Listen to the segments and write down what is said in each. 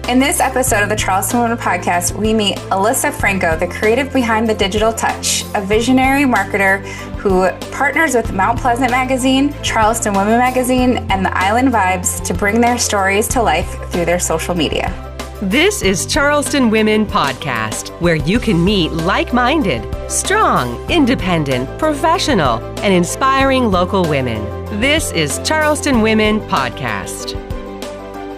In this episode of the Charleston Women Podcast, we meet Alyssa Franco, the creative behind The Digital Touch, a visionary marketer who partners with Mount Pleasant Magazine, Charleston Women Magazine, and the Island Vibes to bring their stories to life through their social media. This is Charleston Women Podcast, where you can meet like-minded, strong, independent, professional, and inspiring local women. This is Charleston Women Podcast.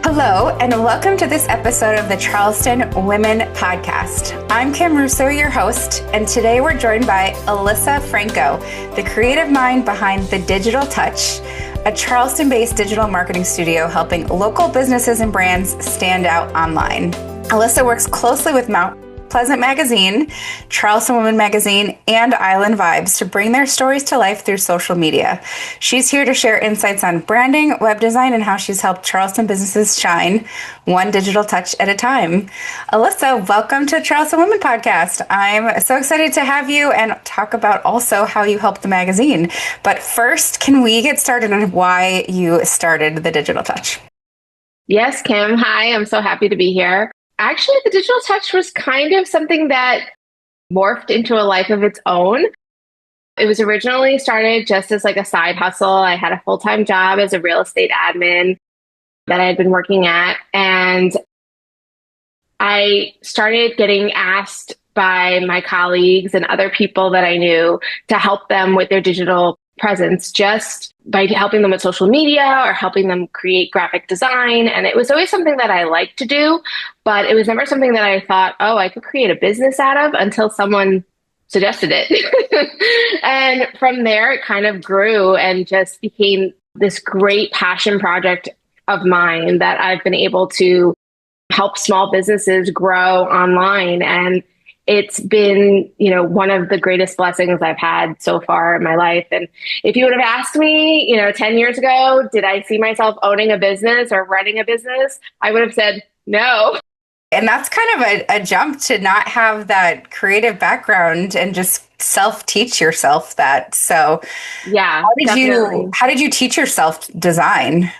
Hello, and welcome to this episode of the Charleston Women Podcast. I'm Kim Russo, your host, and today we're joined by Alyssa Franco, the creative mind behind The Digital Touch, a Charleston-based digital marketing studio helping local businesses and brands stand out online. Alyssa works closely with Mount Pleasant Magazine, Charleston Women Magazine, and Island Vibes to bring their stories to life through social media. She's here to share insights on branding, web design, and how she's helped Charleston businesses shine one digital touch at a time. Alyssa, welcome to Charleston Women Podcast. I'm so excited to have you and talk about also how you helped the magazine. But first, can we get started on why you started The Digital Touch? Yes, Kim. Hi, I'm so happy to be here. Actually, The Digital Touch was kind of something that morphed into a life of its own. It was originally started just as like a side hustle. I had a full-time job as a real estate admin that I had been working at. And I started getting asked by my colleagues and other people that I knew to help them with their digital presence, just by helping them with social media or helping them create graphic design. And it was always something that I liked to do, but it was never something that I thought, oh, I could create a business out of until someone suggested it. And from there, it kind of grew and just became this great passion project of mine that I've been able to help small businesses grow online. And it's been, one of the greatest blessings I've had so far in my life. And if you would have asked me, 10 years ago, did I see myself owning a business or running a business? I would have said no. And that's kind of a jump to not have that creative background and just self-teach yourself that. So yeah, how did you teach yourself design?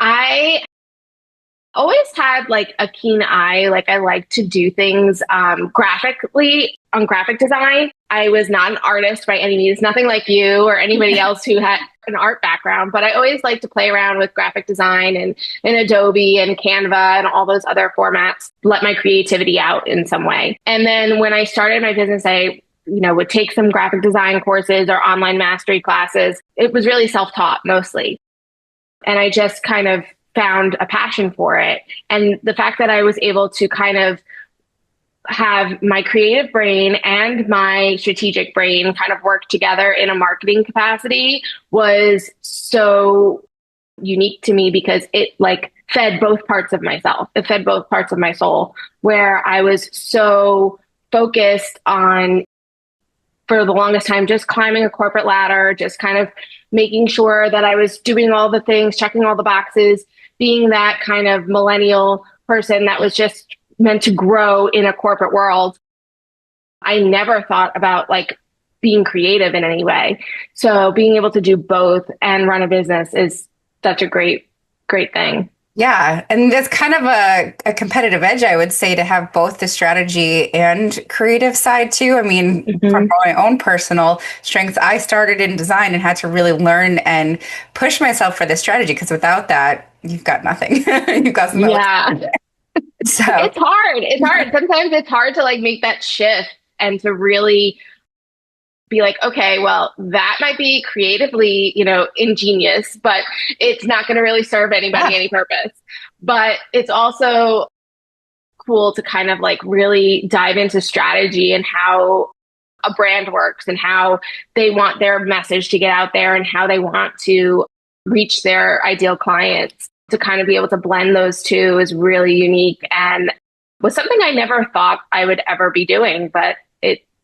I always had like a keen eye. Like I like to do things graphically on graphic design. I was not an artist by any means, nothing like you or anybody else who had an art background, but I always liked to play around with graphic design and Adobe and Canva and all those other formats, let my creativity out in some way. And then when I started my business, I would take some graphic design courses or online mastery classes. It was really self-taught mostly. And I just kind of found a passion for it. And the fact that I was able to kind of have my creative brain and my strategic brain kind of work together in a marketing capacity was so unique to me because it like fed both parts of myself. It fed both parts of my soul, where I was so focused on, for the longest time, just climbing a corporate ladder, just kind of making sure that I was doing all the things, checking all the boxes, being that kind of millennial person that was just meant to grow in a corporate world. I never thought about like being creative in any way. So being able to do both and run a business is such a great thing. Yeah. And that's kind of a competitive edge, I would say, to have both the strategy and creative side too. I mean, from my own personal strengths, I started in design and had to really learn and push myself for the strategy, because without that, you've got nothing. You've got some. Yeah. So it's hard. Sometimes it's hard to like make that shift and to really be like, okay, well, that might be creatively, ingenious, but it's not going to really serve anybody any purpose. But it's also cool to kind of like really dive into strategy and how a brand works and how they want their message to get out there and how they want to reach their ideal clients. To kind of be able to blend those two is really unique and was something I never thought I would ever be doing, but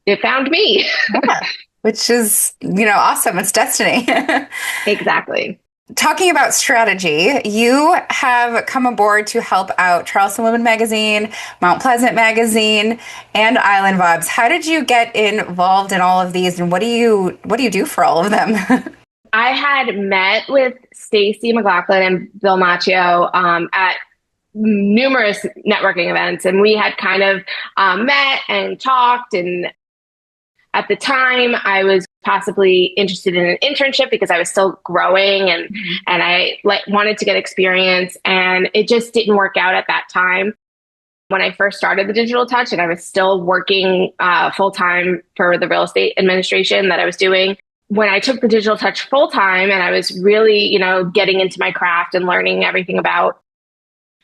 it found me. Yeah, which is, awesome. It's destiny. Exactly. Talking about strategy, you have come aboard to help out Charleston Women Magazine, Mount Pleasant Magazine, and Island Vibes. How did you get involved in all of these, and what do you do for all of them? I had met with Stacy McLaughlin and Bill Macchio at numerous networking events, and we had kind of met and talked. And at the time, I was possibly interested in an internship because I was still growing and I wanted to get experience, and it just didn't work out at that time. When I first started the Digital Touch, and I was still working full time for the real estate administration that I was doing. When I took the Digital Touch full time, and I was really, getting into my craft and learning everything about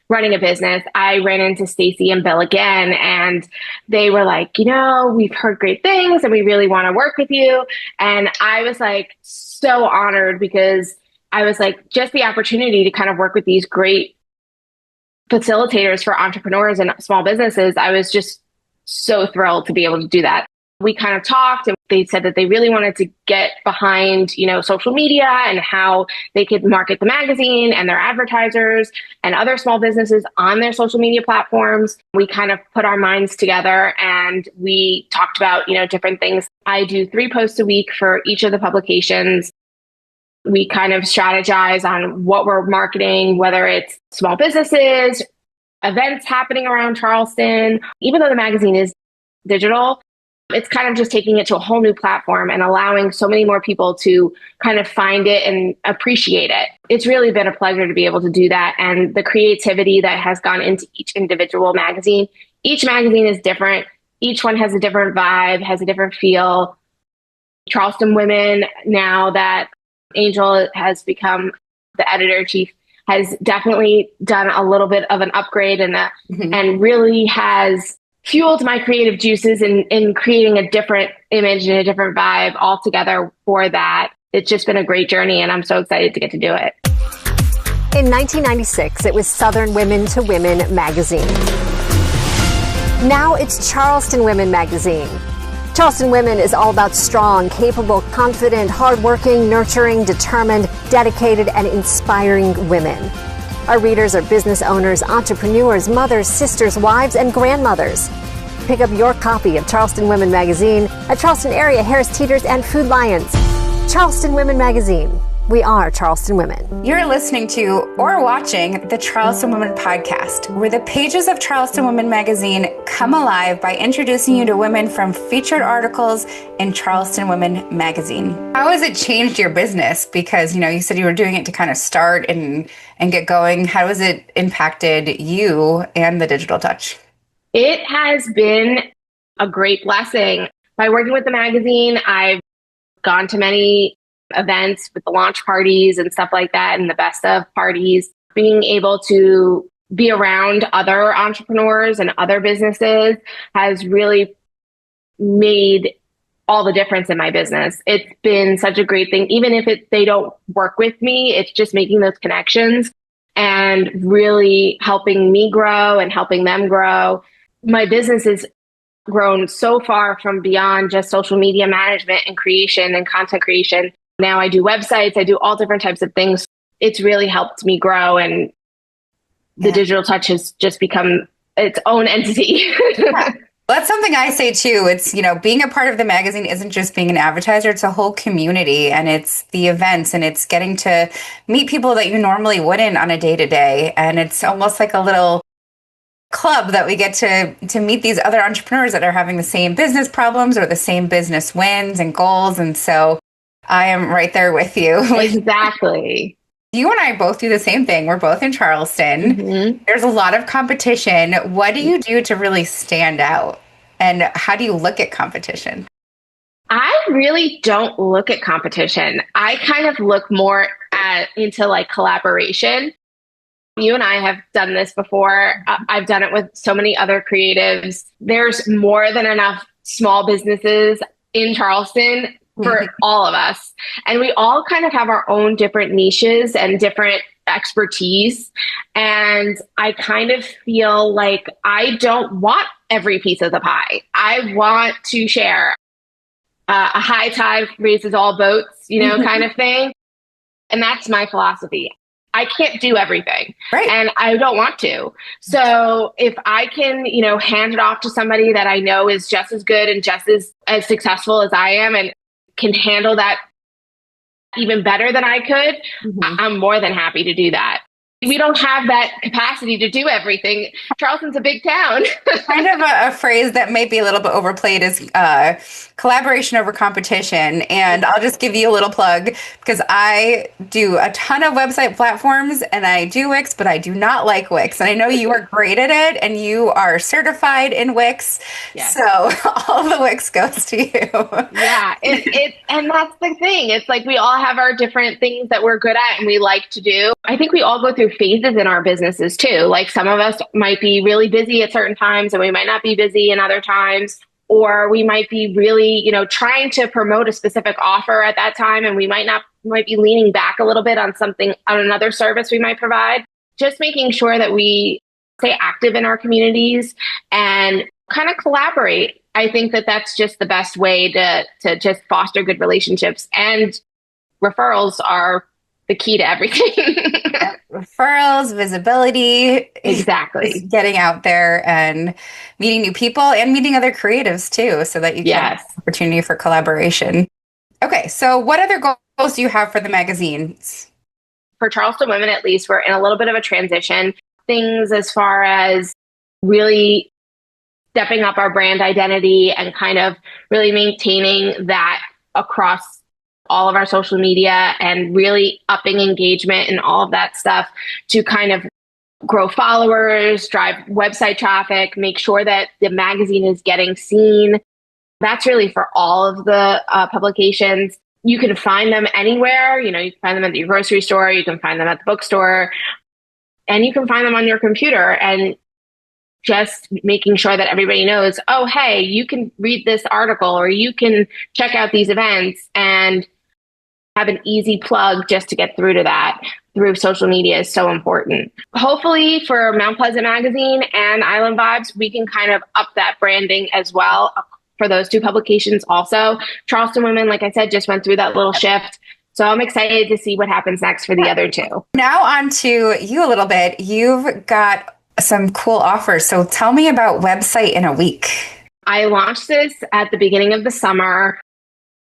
running a business, I ran into Stacy and Bill again, and they were like, we've heard great things and we really want to work with you. And I was like so honored, because I was like, just the opportunity to kind of work with these great facilitators for entrepreneurs and small businesses. I was just so thrilled to be able to do that. We kind of talked, and they said that they really wanted to get behind, social media and how they could market the magazine and their advertisers and other small businesses on their social media platforms. We kind of put our minds together and we talked about, different things. I do 3 posts a week for each of the publications. We kind of strategize on what we're marketing, whether it's small businesses, events happening around Charleston. Even though the magazine is digital, it's kind of just taking it to a whole new platform and allowing so many more people to kind of find it and appreciate it. It's really been a pleasure to be able to do that. And the creativity that has gone into each individual magazine. Each magazine is different. Each one has a different vibe, has a different feel. Charleston Women, now that Angel has become the editor-in-chief, has definitely done a little bit of an upgrade and really has fueled my creative juices in creating a different image and a different vibe altogether for that. It's just been a great journey, and I'm so excited to get to do it. In 1996, it was Southern Women to Women magazine. Now it's Charleston Women magazine. Charleston Women is all about strong, capable, confident, hardworking, nurturing, determined, dedicated, and inspiring women. Our readers are business owners, entrepreneurs, mothers, sisters, wives, and grandmothers. Pick up your copy of Charleston Women magazine at Charleston area Harris Teeters and Food Lions. Charleston Women magazine. We are Charleston Women. You're listening to or watching the Charleston Women podcast, where the pages of Charleston Women magazine come alive by introducing you to women from featured articles in Charleston Women magazine. How has it changed your business? Because, you said you were doing it to kind of start and get going. How has it impacted you and the Digital Touch? It has been a great blessing. By working with the magazine, I've gone to many events with the launch parties and stuff like that, and the best of parties. Being able to be around other entrepreneurs and other businesses has really made all the difference in my business. It's been such a great thing. Even if they don't work with me, it's just making those connections and really helping me grow and helping them grow. My business has grown so far from beyond just social media management and creation and content creation. Now I do websites, I do all different types of things. It's really helped me grow, and the Digital Touch has just become its own entity. That's something I say too. It's, being a part of the magazine isn't just being an advertiser, it's a whole community, and it's the events, and it's getting to meet people that you normally wouldn't on a day-to-day. And it's almost like a little club that we get to meet these other entrepreneurs that are having the same business problems or the same business wins and goals. And so I am right there with you. Exactly. You and I both do the same thing. We're both in Charleston. Mm-hmm. There's a lot of competition. What do you do to really stand out? And how do you look at competition? I really don't look at competition. I kind of look more into like collaboration. You and I have done this before. I've done it with so many other creatives. There's more than enough small businesses in Charleston for all of us. And we all kind of have our own different niches and different expertise. And I kind of feel like I don't want every piece of the pie. I want to share. A high tide raises all boats, kind of thing. And that's my philosophy. I can't do everything. Right. And I don't want to. So if I can, hand it off to somebody that I know is just as good and just as successful as I am and can handle that even better than I could, I'm more than happy to do that. We don't have that capacity to do everything. Charleston's a big town. Kind of a phrase that might be a little bit overplayed is collaboration over competition. And I'll just give you a little plug because I do a ton of website platforms and I do Wix, but I do not like Wix. And I know you are great at it and you are certified in Wix. Yes. So all the Wix goes to you. Yeah, and that's the thing. It's like we all have our different things that we're good at and we like to do. I think we all go through phases in our businesses too. Like some of us might be really busy at certain times and we might not be busy in other times, or we might be really, trying to promote a specific offer at that time. And we might be leaning back a little bit on another service we might provide. Just making sure that we stay active in our communities and kind of collaborate. I think that that's just the best way to just foster good relationships, and referrals are the key to everything. Referrals, visibility. Exactly. Getting out there and meeting new people and meeting other creatives too, so that you can have opportunity for collaboration. Okay, so what other goals do you have for the magazines? For Charleston Women, at least, we're in a little bit of a transition. Things as far as really stepping up our brand identity and kind of really maintaining that across all of our social media and really upping engagement and all of that stuff to kind of grow followers, drive website traffic, make sure that the magazine is getting seen. That's really for all of the publications. You can find them anywhere. You can find them at your grocery store, you can find them at the bookstore, and you can find them on your computer. And just making sure that everybody knows, oh, hey, you can read this article or you can check out these events, and have an easy plug just to get through to that through social media is so important. Hopefully for Mount Pleasant Magazine and Island Vibes, we can kind of up that branding as well for those two publications also. Charleston Women, like I said, just went through that little shift. So I'm excited to see what happens next for the other two. Now on to you a little bit. You've got some cool offers. So tell me about Website in a Week. I launched this at the beginning of the summer,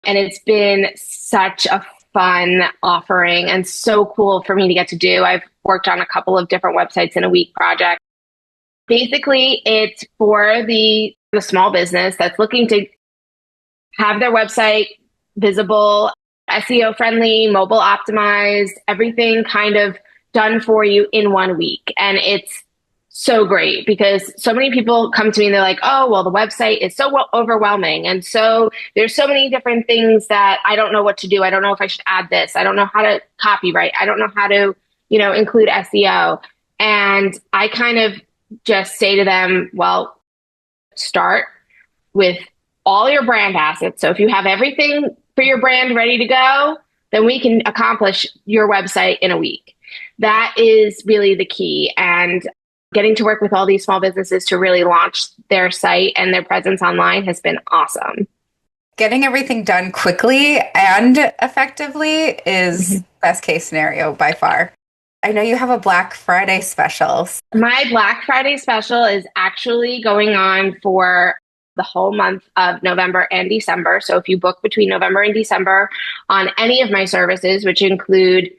and it's been such a fun offering and so cool for me to get to do. I've worked on a couple of different Websites in a Week projects. Basically, it's for the small business that's looking to have their website visible, SEO friendly, mobile optimized, everything kind of done for you in 1 week. And it's so great because so many people come to me and they're like, oh, well, the website is so overwhelming. And so there's so many different things that I don't know what to do. I don't know if I should add this. I don't know how to copyright. I don't know how to, include SEO. And I kind of just say to them, well, start with all your brand assets. So if you have everything for your brand ready to go, then we can accomplish your website in a week. That is really the key. And getting to work with all these small businesses to really launch their site and their presence online has been awesome. Getting everything done quickly and effectively is best case scenario by far. I know you have a Black Friday special. My Black Friday special is actually going on for the whole month of November and December. So if you book between November and December on any of my services, which include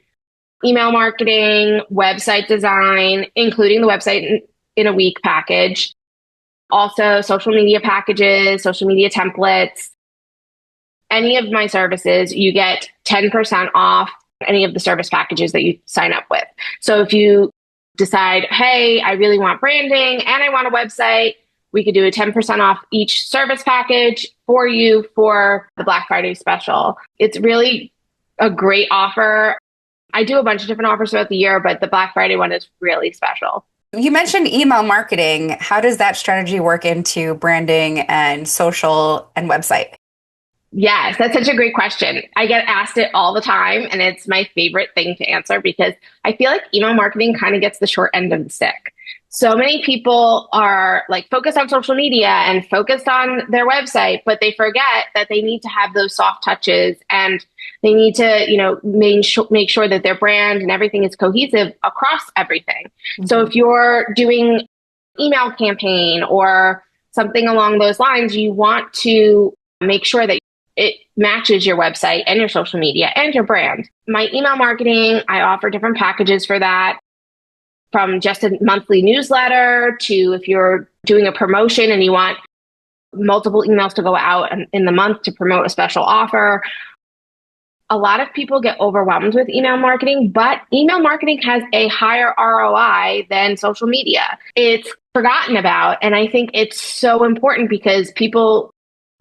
email marketing, website design, including the Website in a Week package, also social media packages, social media templates, any of my services, you get 10% off any of the service packages that you sign up with. So if you decide, hey, I really want branding and I want a website, we could do a 10% off each service package for you for the Black Friday special. It's really a great offer. I do a bunch of different offers throughout the year, but the Black Friday one is really special. You mentioned email marketing. How does that strategy work into branding and social and website? Yes, that's such a great question. I get asked it all the time, and it's my favorite thing to answer because I feel like email marketing kind of gets the short end of the stick. So many people are like focused on social media and focused on their website, but they forget that they need to have those soft touches and they need to, make sure that their brand and everything is cohesive across everything. Mm-hmm. So if you're doing email campaign or something along those lines, you want to make sure that it matches your website and your social media and your brand. My email marketing, I offer different packages for that. from just a monthly newsletter to if you're doing a promotion and you want multiple emails to go out in the month to promote a special offer. A lot of people get overwhelmed with email marketing, but email marketing has a higher ROI than social media. It's forgotten about. And I think it's so important because people,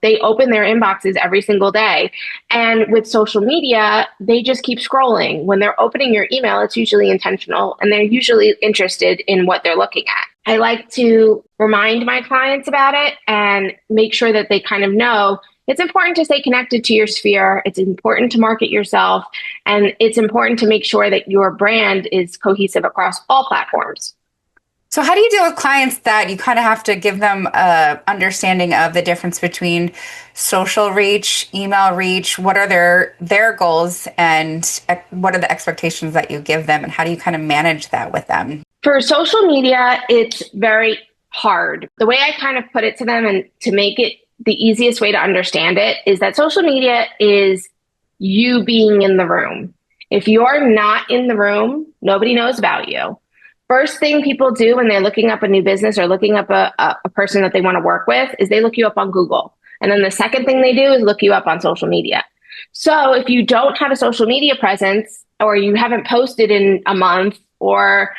they open their inboxes every single day. And with social media, they just keep scrolling. When they're opening your email, it's usually intentional and they're usually interested in what they're looking at. I like to remind my clients about it and make sure that they kind of know it's important to stay connected to your sphere. It's important to market yourself. And it's important to make sure that your brand is cohesive across all platforms. So how do you deal with clients that you kind of have to give them an understanding of the difference between social reach, email reach? What are their goals and what are the expectations that you give them? And how do you kind of manage that with them? For social media, it's very hard. The way I kind of put it to them and to make it the easiest way to understand it is that social media is you being in the room. If you're not in the room, nobody knows about you. First thing people do when they're looking up a new business or looking up a person that they want to work with is they look you up on Google. And then the second thing they do is look you up on social media. So if you don't have a social media presence or you haven't posted in a month or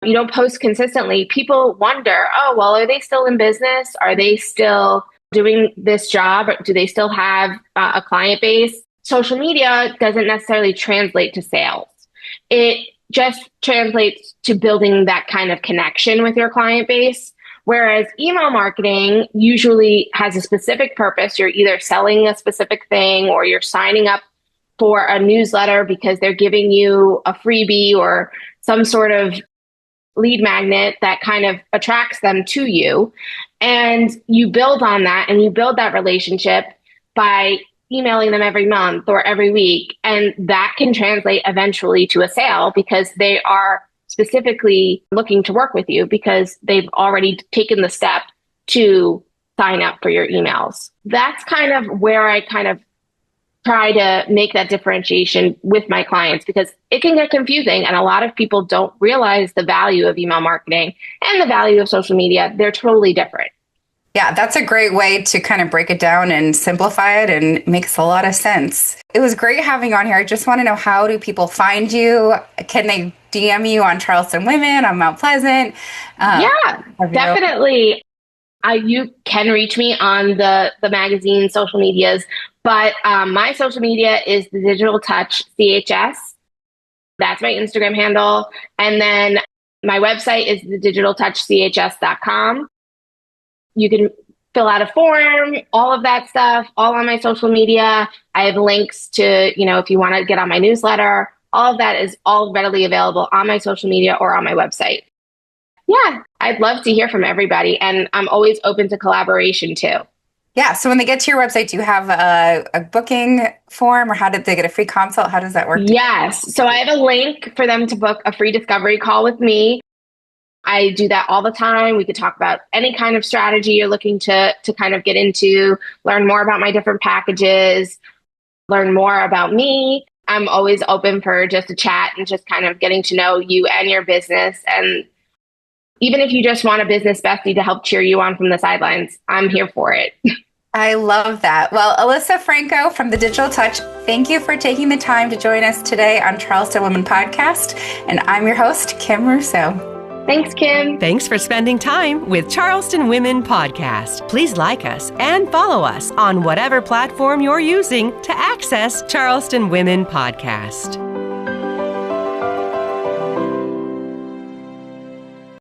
you don't post consistently, people wonder, oh, well, are they still in business? Are they still doing this job? Do they still have a client base? Social media doesn't necessarily translate to sales. It just translates to building that kind of connection with your client base. Whereas email marketing usually has a specific purpose. You're either selling a specific thing or you're signing up for a newsletter because they're giving you a freebie or some sort of lead magnet that kind of attracts them to you. And you build on that and you build that relationship by emailing them every month or every week. And that can translate eventually to a sale because they are specifically looking to work with you because they've already taken the step to sign up for your emails. That's kind of where I kind of try to make that differentiation with my clients because it can get confusing and a lot of people don't realize the value of email marketing and the value of social media. They're totally different. Yeah, that's a great way to kind of break it down and simplify it and makes a lot of sense. It was great having you on here. I just want to know, how do people find you? Can they DM you on Charleston Women, on Mount Pleasant? Yeah, definitely. You can reach me on the magazine social medias, but my social media is the Digital Touch CHS. That's my Instagram handle. And then my website is thedigitaltouchchs.com. You can fill out a form, all of that stuff, all on my social media. I have links to, if you want to get on my newsletter, all of that is all readily available on my social media or on my website. Yeah, I'd love to hear from everybody. And I'm always open to collaboration too. Yeah. So when they get to your website, do you have a booking form or how did they get a free consult? How does that work? Yes. So I have a link for them to book a free discovery call with me. I do that all the time. We could talk about any kind of strategy you're looking to kind of get into, learn more about my different packages, learn more about me. I'm always open for just a chat and just kind of getting to know you and your business. And even if you just want a business bestie to help cheer you on from the sidelines, I'm here for it. I love that. Well, Alyssa Franco from The Digital Touch, thank you for taking the time to join us today on Charleston Women Podcast. And I'm your host, Kim Russo. Thanks, Kim. Thanks for spending time with Charleston Women Podcast. Please like us and follow us on whatever platform you're using to access Charleston Women Podcast.